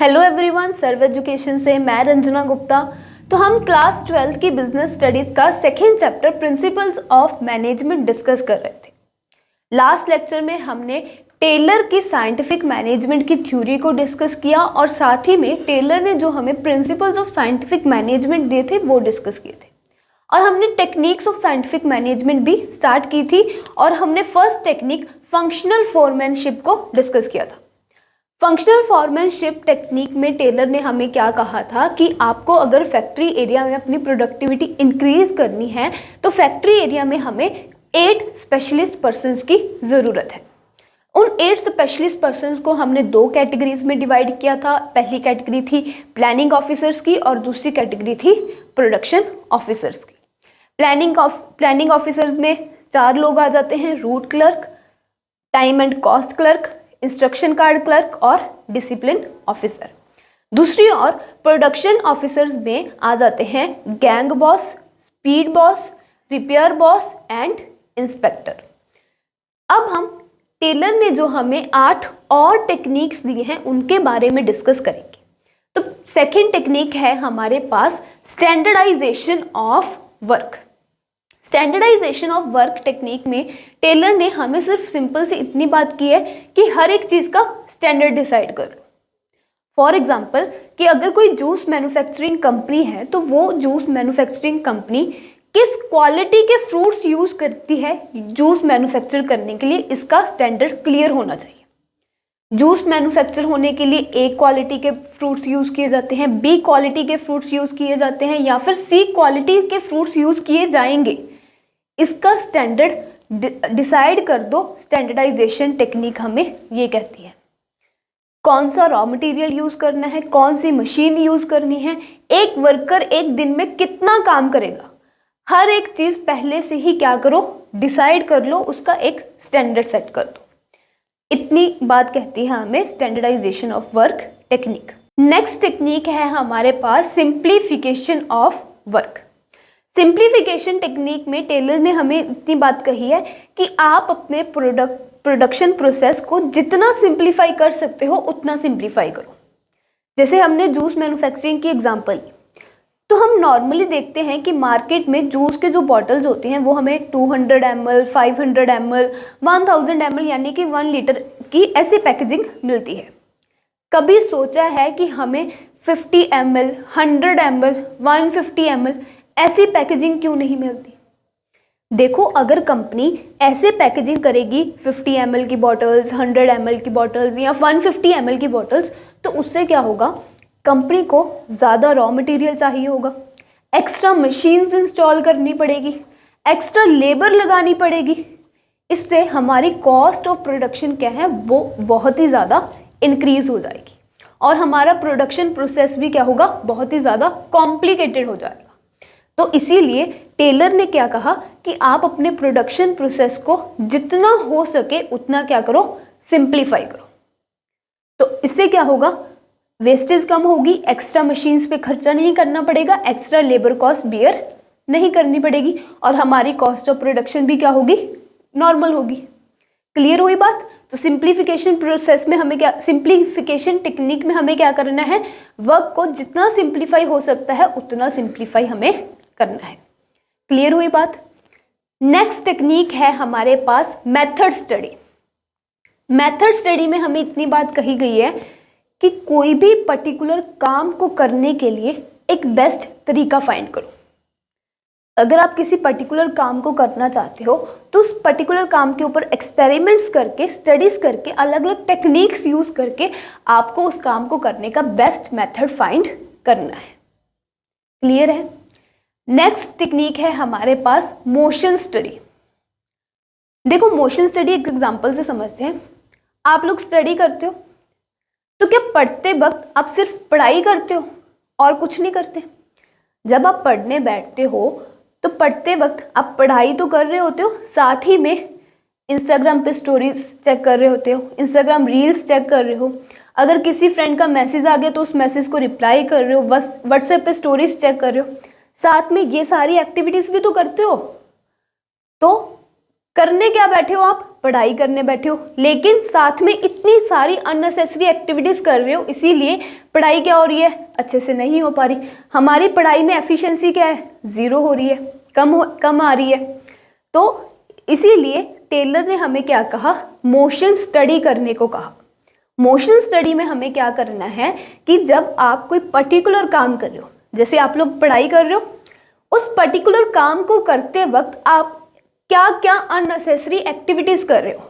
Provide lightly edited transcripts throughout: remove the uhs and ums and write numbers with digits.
Hello everyone, सर्व education से मैं रंजना गुप्ता। तो हम क्लास 12th की बिजनेस स्टडीज का second chapter principles of management discuss कर रहे थे। लास्ट लेक्चर में हमने टेलर की साइंटिफिक मैनेजमेंट की थ्योरी को डिस्कस किया और साथ ही में टेलर ने जो हमें प्रिंसिपल्स ऑफ साइंटिफिक मैनेजमेंट दिए थे वो डिस्कस किए थे और हमने टेक्निक्स ऑफ साइंटिफिक मैनेजमेंट भी स्टार्ट की थी और हमने फर्स्ट टेक्निक फंक्शनल फोरमैनशिप को डिस्कस किया था। फंक्शनल फॉरमैनशिप टेक्निक में टेलर ने हमें क्या कहा था कि आपको अगर फैक्ट्री एरिया में अपनी प्रोडक्टिविटी इंक्रीज करनी है तो फैक्ट्री एरिया में हमें 8 स्पेशलिस्ट पर्सन्स की ज़रूरत है। उन 8 स्पेशलिस्ट पर्सन्स को हमने 2 कैटेगरीज में डिवाइड किया था। पहली कैटेगरी थी प्लानिंग ऑफिसर्स की और दूसरी कैटेगरी थी प्रोडक्शन ऑफिसर्स की। प्लानिंग ऑफिसर्स में 4 लोग आ जाते हैं, root clerk, time and cost clerk, instruction card clerk और डिसिप्लिन ऑफिसर। दूसरी ओर प्रोडक्शन ऑफिसर्स में आ जाते हैं gang boss, speed boss, repair boss and inspector. अब हम टेलर ने जो हमें 8 और टेक्निक्स दी हैं उनके बारे में डिस्कस करेंगे। तो सेकेंड टेक्निक है हमारे पास standardization of work. Standardization of work technique में टेलर ने हमें सिर्फ सिंपल सी इतनी बात की है कि हर एक चीज़ का स्टैंडर्ड डिसाइड कर लो। फॉर एग्जांपल कि अगर कोई जूस मैन्युफैक्चरिंग कंपनी है तो वो जूस मैन्युफैक्चरिंग कंपनी किस क्वालिटी के फ्रूट्स यूज़ करती है जूस मैन्युफैक्चर करने के लिए, इसका स्टैंडर्ड क्लियर होना चाहिए। जूस मैन्युफैक्चर होने के लिए ए क्वालिटी के फ्रूट्स यूज़ किए जाते हैं, बी क्वालिटी के फ्रूट्स यूज़ किए जाते हैं या फिर सी क्वालिटी के फ्रूट्स यूज़ किए जाएंगे, इसका स्टैंडर्ड डिसाइड कर दो। स्टैंडर्डाइजेशन टेक्निक हमें ये कहती है कौन सा रॉ मटेरियल यूज़ करना है, कौन सी मशीन यूज़ करनी है, एक वर्कर एक दिन में कितना काम करेगा, हर एक चीज़ पहले से ही क्या करो, डिसाइड कर लो, उसका एक स्टैंडर्ड सेट कर दो। इतनी बात कहती है हमें standardization of work technique. Next technique है हमारे पास simplification of work. Simplification technique में टेलर ने हमें इतनी बात कही है कि आप अपने प्रोडक्शन प्रोसेस को जितना सिंप्लीफाई कर सकते हो उतना सिंप्लीफाई करो। जैसे हमने जूस मैन्युफैक्चरिंग की एग्जांपल ली, तो हम नॉर्मली देखते हैं कि मार्केट में जूस के जो बॉटल्स होते हैं वो हमें 200 ml, 500 ml, 1000 ml यानी कि 1 लीटर की ऐसी पैकेजिंग मिलती है। कभी सोचा है कि हमें 50 ml, 100 ml, 150 ml ऐसी पैकेजिंग क्यों नहीं मिलती? देखो, अगर कंपनी ऐसे पैकेजिंग करेगी 50 ml की बॉटल्स, 100 ml की बॉटल्स या 150 ml की बॉटल्स, तो उससे क्या होगा, कंपनी को ज़्यादा रॉ मटेरियल चाहिए होगा, एक्स्ट्रा मशीन्स इंस्टॉल करनी पड़ेगी, एक्स्ट्रा लेबर लगानी पड़ेगी। इससे हमारी कॉस्ट ऑफ प्रोडक्शन क्या है वो बहुत ही ज़्यादा इंक्रीज हो जाएगी और हमारा प्रोडक्शन प्रोसेस भी क्या होगा, बहुत ही ज़्यादा कॉम्प्लिकेटेड हो जाएगा। तो इसीलिए टेलर ने क्या कहा कि आप अपने प्रोडक्शन प्रोसेस को जितना हो सके उतना क्या करो, सिंप्लीफाई करो। तो इससे क्या होगा, वेस्टेज कम होगी, एक्स्ट्रा मशीन्स पे खर्चा नहीं करना पड़ेगा, एक्स्ट्रा लेबर कॉस्ट बियर नहीं करनी पड़ेगी और हमारी कॉस्ट ऑफ प्रोडक्शन भी क्या होगी, नॉर्मल होगी। क्लियर हुई बात? तो सिंप्लीफिकेशन प्रोसेस में हमें क्या, सिंप्लीफिकेशन टेक्निक में हमें क्या करना है, वर्क को जितना सिंप्लीफाई हो सकता है उतना सिंप्लीफाई हमें करना है। क्लियर हुई बात? नेक्स्ट टेक्निक है हमारे पास मेथड स्टडी। मेथड स्टडी में हमें इतनी बात कही गई है कि कोई भी पर्टिकुलर काम को करने के लिए एक बेस्ट तरीका फाइंड करो। अगर आप किसी पर्टिकुलर काम को करना चाहते हो तो उस पर्टिकुलर काम के ऊपर एक्सपेरिमेंट्स करके, स्टडीज करके, अलग अलग टेक्निक्स यूज करके आपको उस काम को करने का बेस्ट मेथड फाइंड करना है। क्लियर है? नेक्स्ट टेक्निक है हमारे पास मोशन स्टडी। देखो, मोशन स्टडी एक एग्जांपल से समझते हैं। आप लोग स्टडी करते हो तो क्या पढ़ते वक्त आप सिर्फ पढ़ाई करते हो और कुछ नहीं करते? जब आप पढ़ने बैठते हो तो पढ़ते वक्त आप पढ़ाई तो कर रहे होते हो, साथ ही में इंस्टाग्राम पे स्टोरीज चेक कर रहे होते हो, इंस्टाग्राम रील्स चेक कर रहे हो, अगर किसी फ्रेंड का मैसेज आ गया तो उस मैसेज को रिप्लाई कर रहे हो, बस व्हाट्सएप पे स्टोरीज चेक कर रहे हो, साथ में ये सारी एक्टिविटीज भी तो करते हो। तो करने क्या बैठे हो आप, पढ़ाई करने बैठे हो, लेकिन साथ में इतनी सारी अननेसेसरी एक्टिविटीज कर रहे हो, इसीलिए पढ़ाई क्या हो रही है, अच्छे से नहीं हो पा रही। हमारी पढ़ाई में एफिशिएंसी क्या है, 0 हो रही है, कम आ रही है। तो इसीलिए टेलर ने हमें क्या कहा, मोशन स्टडी करने को कहा। मोशन स्टडी में हमें क्या करना है कि जब आप कोई पर्टिकुलर काम कर रहे हो, जैसे आप लोग पढ़ाई कर रहे हो, उस पर्टिकुलर काम को करते वक्त आप क्या क्या अननेसेसरी एक्टिविटीज कर रहे हो,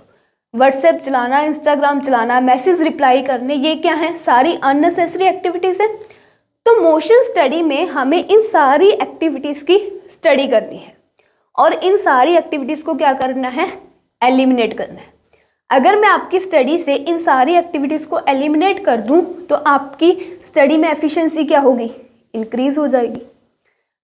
व्हाट्सएप चलाना, इंस्टाग्राम चलाना, मैसेज रिप्लाई करने, ये क्या है, सारी अननेसेसरी एक्टिविटीज है। तो मोशन स्टडी में हमें इन सारी एक्टिविटीज की स्टडी करनी है और इन सारी एक्टिविटीज को क्या करना है, एलिमिनेट करना है। अगर मैं आपकी स्टडी से इन सारी एक्टिविटीज को एलिमिनेट कर दूं तो आपकी स्टडी में एफिशिएंसी क्या होगी, इंक्रीज हो जाएगी।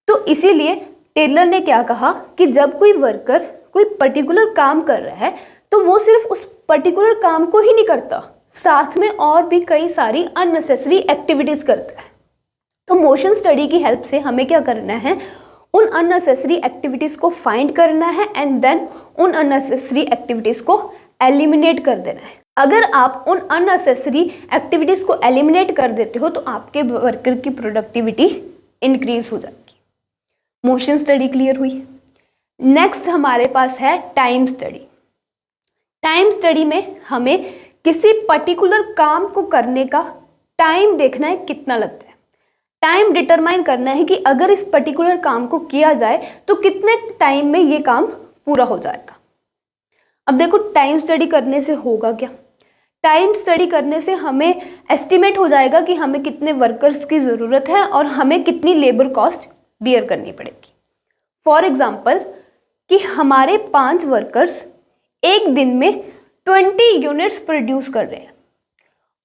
तो इसीलिए टेलर ने क्या कहा कि जब कोई वर्कर कोई पर्टिकुलर काम कर रहा है तो वो सिर्फ उस पर्टिकुलर काम को ही नहीं करता, साथ में और भी कई सारी अननेसेसरी एक्टिविटीज करता है। तो मोशन स्टडी की हेल्प से हमें क्या करना है, उन अननेसेसरी एक्टिविटीज को फाइंड करना है एंड देन उन अननेसेसरी एक्टिविटीज को एलिमिनेट कर देना है। अगर आप उन अननेसेसरी एक्टिविटीज को एलिमिनेट कर देते हो तो आपके वर्कर की प्रोडक्टिविटी इंक्रीज हो जाएगी। मोशन स्टडी क्लियर हुई। नेक्स्ट हमारे पास है टाइम स्टडी। टाइम स्टडी में हमें किसी पर्टिकुलर काम को करने का टाइम देखना है कितना लगता है, टाइम डिटरमाइन करना है कि अगर इस पर्टिकुलर काम को किया जाए तो कितने टाइम में ये काम पूरा हो जाएगा। अब देखो टाइम स्टडी करने से होगा क्या, टाइम स्टडी करने से हमें एस्टिमेट हो जाएगा कि हमें कितने वर्कर्स की ज़रूरत है और हमें कितनी लेबर कॉस्ट बियर करनी पड़ेगी। फॉर एग्जाम्पल कि हमारे 5 वर्कर्स एक दिन में 20 यूनिट्स प्रोड्यूस कर रहे हैं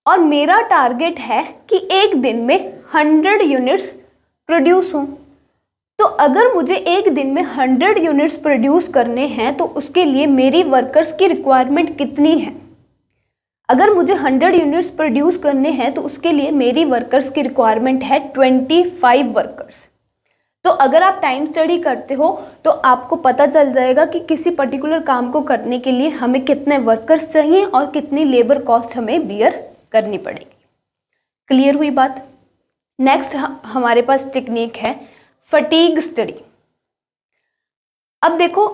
और मेरा टारगेट है कि एक दिन में 100 यूनिट्स प्रोड्यूस हों। तो अगर मुझे एक दिन में 100 यूनिट्स प्रोड्यूस करने हैं तो उसके लिए मेरी वर्कर्स की रिक्वायरमेंट कितनी है। अगर मुझे 100 यूनिट्स प्रोड्यूस करने हैं तो उसके लिए मेरी वर्कर्स की रिक्वायरमेंट है 25 वर्कर्स। तो अगर आप टाइम स्टडी करते हो तो आपको पता चल जाएगा कि किसी पर्टिकुलर काम को करने के लिए हमें कितने वर्कर्स चाहिए और कितनी लेबर कॉस्ट हमें बियर करनी पड़ेगी। क्लियर हुई बात। नेक्स्ट हमारे पास टेक्निक है फटीग स्टडी। अब देखो,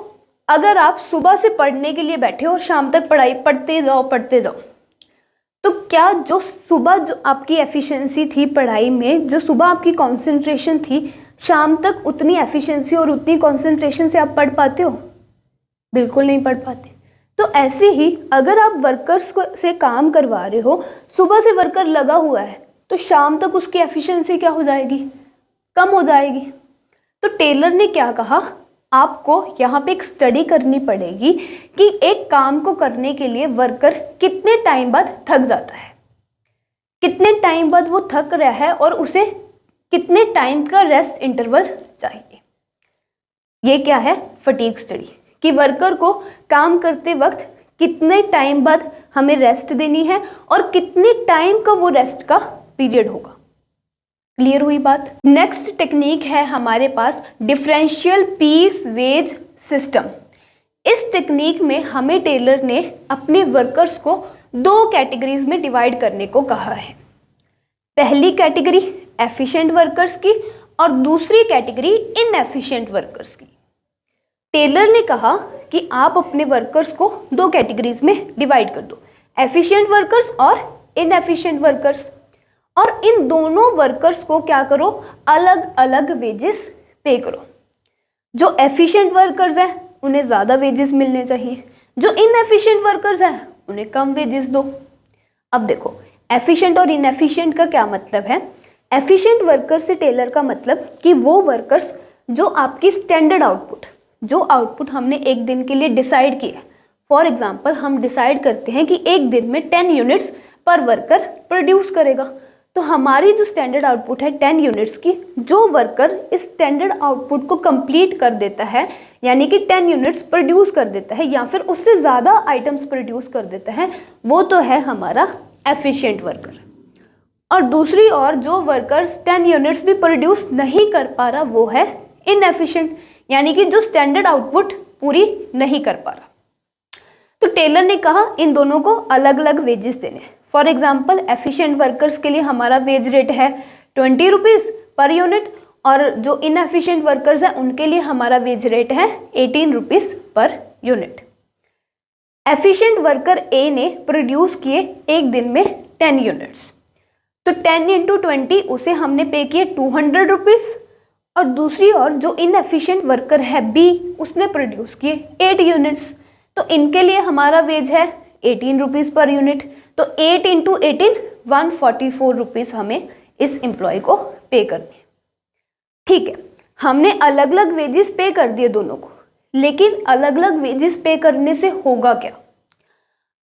अगर आप सुबह से पढ़ने के लिए बैठे हो और शाम तक पढ़ाई पढ़ते जाओ तो क्या जो सुबह जो आपकी एफिशिएंसी थी पढ़ाई में, जो सुबह आपकी कंसंट्रेशन थी, शाम तक उतनी एफिशिएंसी और उतनी कंसंट्रेशन से आप पढ़ पाते हो? बिल्कुल नहीं पढ़ पाते। तो ऐसे ही अगर आप वर्कर्स को से काम करवा रहे हो, सुबह से वर्कर लगा हुआ है तो शाम तक उसकी एफिशिएंसी क्या हो जाएगी, कम हो जाएगी। तो टेलर ने क्या कहा, आपको यहाँ पे एक स्टडी करनी पड़ेगी कि एक काम को करने के लिए वर्कर कितने टाइम बाद थक जाता है, कितने टाइम बाद वो थक रहा है और उसे कितने टाइम का रेस्ट इंटरवल चाहिए। ये क्या है, फटीग स्टडी, कि वर्कर को काम करते वक्त कितने टाइम बाद हमें रेस्ट देनी है और कितने टाइम का वो रेस्ट का पीरियड होगा। क्लियर हुई बात। नेक्स्ट टेक्निक है हमारे पास डिफरेंशियल पीस वेज सिस्टम। इस टेक्निक में हमें टेलर ने अपने वर्कर्स को 2 कैटेगरीज में डिवाइड करने को कहा है। पहली कैटेगरी एफिशिएंट वर्कर्स की और दूसरी कैटेगरी इनएफिशिएंट वर्कर्स की। टेलर ने कहा कि आप अपने वर्कर्स को 2 कैटेगरीज में डिवाइड कर दो, एफिशिएंट वर्कर्स और इनएफिशिएंट वर्कर्स। और इन दोनों वर्कर्स को क्या करो, अलग अलग वेजेस पे करो। जो एफिशिएंट वर्कर्स हैं उन्हें ज़्यादा वेजेस मिलने चाहिए, जो इनएफिशिएंट वर्कर्स हैं उन्हें कम वेजेस दो। अब देखो, एफिशिएंट और इनएफिशिएंट का क्या मतलब है। एफिशिएंट वर्कर से टेलर का मतलब कि वो वर्कर्स जो आपकी स्टैंडर्ड आउटपुट, जो आउटपुट हमने एक दिन के लिए डिसाइड किया, फॉर एग्जांपल हम डिसाइड करते हैं कि एक दिन में 10 यूनिट्स पर वर्कर प्रोड्यूस करेगा, तो हमारी जो स्टैंडर्ड आउटपुट है 10 यूनिट्स की, जो वर्कर इस स्टैंडर्ड आउटपुट को कंप्लीट कर देता है, यानी कि 10 यूनिट्स प्रोड्यूस कर देता है या फिर उससे ज़्यादा आइटम्स प्रोड्यूस कर देता है, वो तो है हमारा एफिशिएंट वर्कर। और दूसरी ओर जो वर्कर्स 10 यूनिट्स भी प्रोड्यूस नहीं कर पा रहा वो है इनएफिशिएंट, यानी कि जो स्टैंडर्ड आउटपुट पूरी नहीं कर पा रहा। टेलर ने कहा इन दोनों को अलग अलग वेजेस देने। फॉर एग्जाम्पल एफिशिएंट वर्कर्स के लिए हमारा वेज रेट है 20 रुपीज़ पर यूनिट और जो इनएफिशिएंट वर्कर्स हैं उनके लिए हमारा वेज रेट है 18 rupees per unit. Efficient worker ए ने प्रोड्यूस किए एक दिन में 10 यूनिट्स, तो 10 × 20 उसे हमने पे किए 200 रुपीज़, और दूसरी ओर जो इनएफिशिएंट वर्कर है बी उसने प्रोड्यूस किए 8 यूनिट्स, तो इनके लिए हमारा वेज है 18 रुपीज़ पर यूनिट। तो 8 × 18 144 रुपीज़ हमें इस एम्प्लॉय को पे करने। ठीक है, हमने अलग अलग वेजेस पे कर दिए दोनों को, लेकिन अलग अलग वेजेस पे करने से होगा क्या?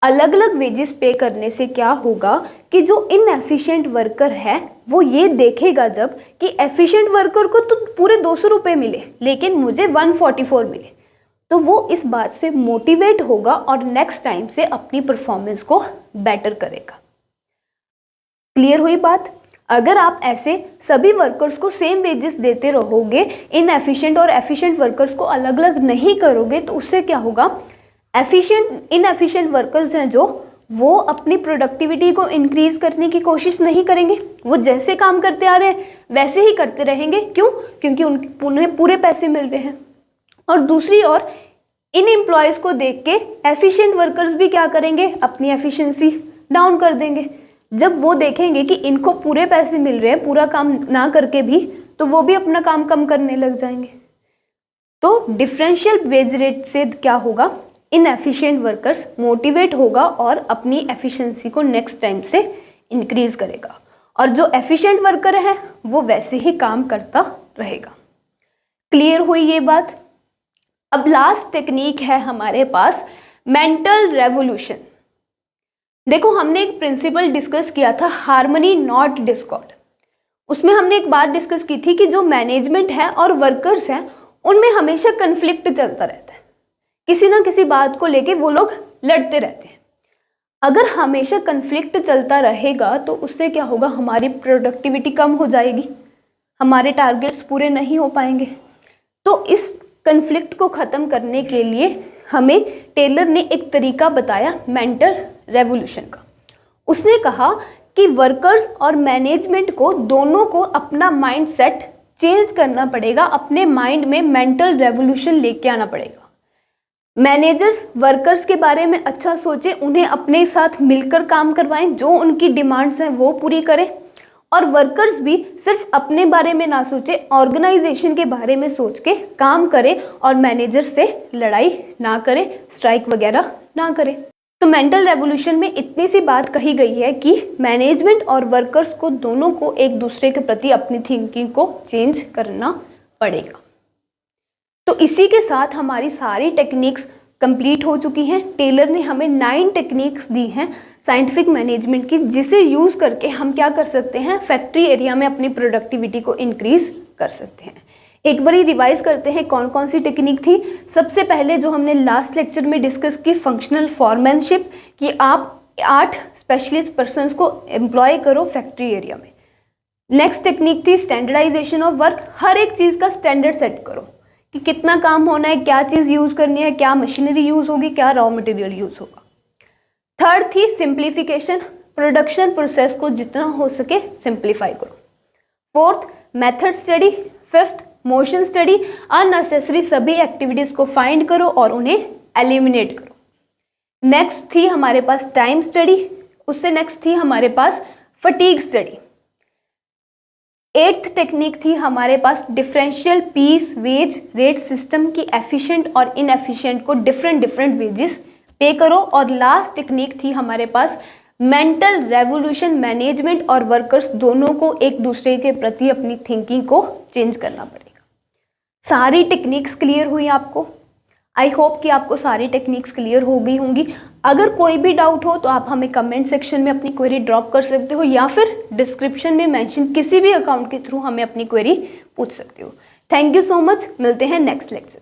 अलग अलग वेजेस पे करने से क्या होगा कि जो इनएफिशिएंट वर्कर है वो ये देखेगा जब कि एफिशिएंट वर्कर को तो पूरे 200 रुपये मिले लेकिन मुझे 144 मिले, तो वो इस बात से मोटिवेट होगा और नेक्स्ट टाइम से अपनी परफॉर्मेंस को बेटर करेगा। क्लियर हुई बात? अगर आप ऐसे सभी वर्कर्स को सेम वेजेस देते रहोगे, इनएफिशिएंट और एफिशिएंट वर्कर्स को अलग अलग नहीं करोगे, तो उससे क्या होगा, इनएफिशिएंट वर्कर्स हैं जो वो अपनी प्रोडक्टिविटी को इंक्रीज करने की कोशिश नहीं करेंगे, वो जैसे काम करते आ रहे हैं वैसे ही करते रहेंगे। क्यों? क्योंकि उन्हें पूरे पैसे मिल रहे हैं। और दूसरी ओर इन एम्प्लॉयज़ को देख के एफिशिएंट वर्कर्स भी क्या करेंगे, अपनी एफिशिएंसी डाउन कर देंगे। जब वो देखेंगे कि इनको पूरे पैसे मिल रहे हैं पूरा काम ना करके भी, तो वो भी अपना काम कम करने लग जाएंगे। तो डिफरेंशियल वेज रेट से क्या होगा, इनएफिशिएंट वर्कर्स मोटिवेट होगा और अपनी एफिशिएंसी को नेक्स्ट टाइम से इंक्रीज करेगा, और जो एफिशिएंट वर्कर है वो वैसे ही काम करता रहेगा। क्लियर हुई ये बात? अब लास्ट टेक्निक है हमारे पास मेंटल रेवोल्यूशन। देखो, हमने एक प्रिंसिपल डिस्कस किया था, हार्मनी नॉट डिस्कॉर्ड। उसमें हमने एक बात डिस्कस की थी कि जो मैनेजमेंट है और वर्कर्स हैं उनमें हमेशा कन्फ्लिक्ट चलता रहता है, किसी ना किसी बात को लेके वो लोग लड़ते रहते हैं। अगर हमेशा कन्फ्लिक्ट चलता रहेगा तो उससे क्या होगा, हमारी प्रोडक्टिविटी कम हो जाएगी, हमारे टारगेट्स पूरे नहीं हो पाएंगे। तो इस कन्फ्लिक्ट को ख़त्म करने के लिए हमें टेलर ने एक तरीका बताया मेंटल रेवोल्यूशन का। उसने कहा कि वर्कर्स और मैनेजमेंट को दोनों को अपना माइंड सेट चेंज करना पड़ेगा, अपने माइंड में मेंटल रेवोल्यूशन लेके आना पड़ेगा। मैनेजर्स वर्कर्स के बारे में अच्छा सोचें, उन्हें अपने साथ मिलकर काम करवाएं, जो उनकी डिमांड्स हैं वो पूरी करें, और वर्कर्स भी सिर्फ अपने बारे में ना सोचें, ऑर्गेनाइजेशन के बारे में सोच के काम करें और मैनेजर से लड़ाई ना करें, स्ट्राइक वगैरह ना करें। तो मेंटल रेवोल्यूशन में इतनी सी बात कही गई है कि मैनेजमेंट और वर्कर्स को दोनों को एक दूसरे के प्रति अपनी थिंकिंग को चेंज करना पड़ेगा। तो इसी के साथ हमारी सारी टेक्निक्स कंप्लीट हो चुकी हैं। टेलर ने हमें 9 टेक्निक्स दी हैं साइंटिफिक मैनेजमेंट की, जिसे यूज़ करके हम क्या कर सकते हैं, फैक्ट्री एरिया में अपनी प्रोडक्टिविटी को इंक्रीज कर सकते हैं। एक बार रिवाइज करते हैं कौन कौन सी टेक्निक थी। सबसे पहले जो हमने लास्ट लेक्चर में डिस्कस की, फंक्शनल फॉरमैनशिप, कि आप 8 स्पेशलिस्ट पर्सन्स को एम्प्लॉय करो फैक्ट्री एरिया में। नेक्स्ट टेक्निक थी स्टैंडर्डाइजेशन ऑफ वर्क, हर एक चीज़ का स्टैंडर्ड सेट करो कि कितना काम होना है, क्या चीज़ यूज़ करनी है, क्या मशीनरी यूज़ होगी, क्या रॉ मटेरियल यूज़ होगा। थर्ड थी सिंप्लीफिकेशन, प्रोडक्शन प्रोसेस को जितना हो सके सिंप्लीफाई करो। Fourth method study. Fifth motion study, unnecessary सभी एक्टिविटीज़ को फाइंड करो और उन्हें एलिमिनेट करो। नेक्स्ट थी हमारे पास टाइम स्टडी, उससे नेक्स्ट थी हमारे पास फटीग स्टडी। 8th टेक्निक थी हमारे पास differential piece wage rate system की एफिशिएंट और इनएफिशिएंट को डिफरेंट वेजेस पे करो। और लास्ट टेक्निक थी हमारे पास मेंटल रेवोल्यूशन, मैनेजमेंट और वर्कर्स दोनों को एक दूसरे के प्रति अपनी थिंकिंग को चेंज करना पड़ेगा। सारी टेक्निक्स क्लियर हुई आपको? आई होप कि आपको सारी टेक्निक्स क्लियर हो गई होंगी। अगर कोई भी डाउट हो तो आप हमें कमेंट सेक्शन में अपनी क्वेरी ड्रॉप कर सकते हो, या फिर डिस्क्रिप्शन में मेंशन किसी भी अकाउंट के थ्रू हमें अपनी क्वेरी पूछ सकते हो। थैंक यू सो मच, मिलते हैं नेक्स्ट लेक्चर।